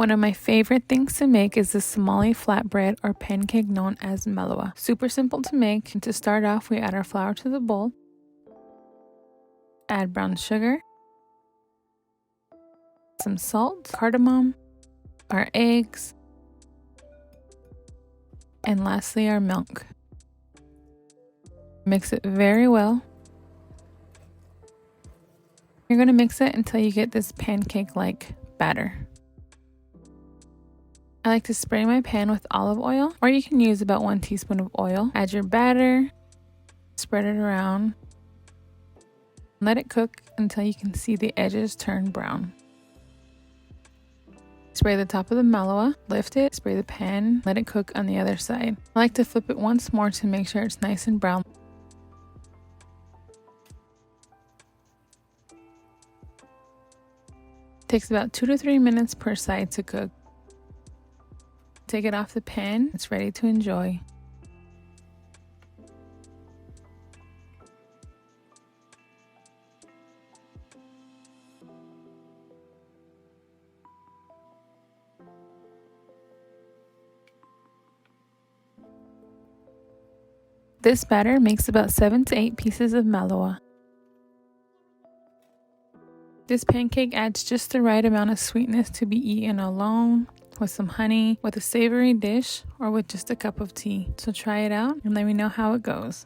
One of my favorite things to make is the Somali flatbread or pancake known as Malawax. Super simple to make. And to start off, we add our flour to the bowl, add brown sugar, some salt, cardamom, our eggs, and lastly our milk. Mix it very well. You're going to mix it until you get this pancake-like batter. I like to spray my pan with olive oil, or you can use about 1 teaspoon of oil. Add your batter, spread it around, let it cook until you can see the edges turn brown. Spray the top of the malawa, lift it, spray the pan, let it cook on the other side. I like to flip it once more to make sure it's nice and brown. Takes about 2 to 3 minutes per side to cook. Take it off the pan, it's ready to enjoy. This batter makes about 7 to 8 pieces of malawa. This pancake adds just the right amount of sweetness to be eaten alone, with some honey, with a savory dish, or with just a cup of tea. So try it out and let me know how it goes.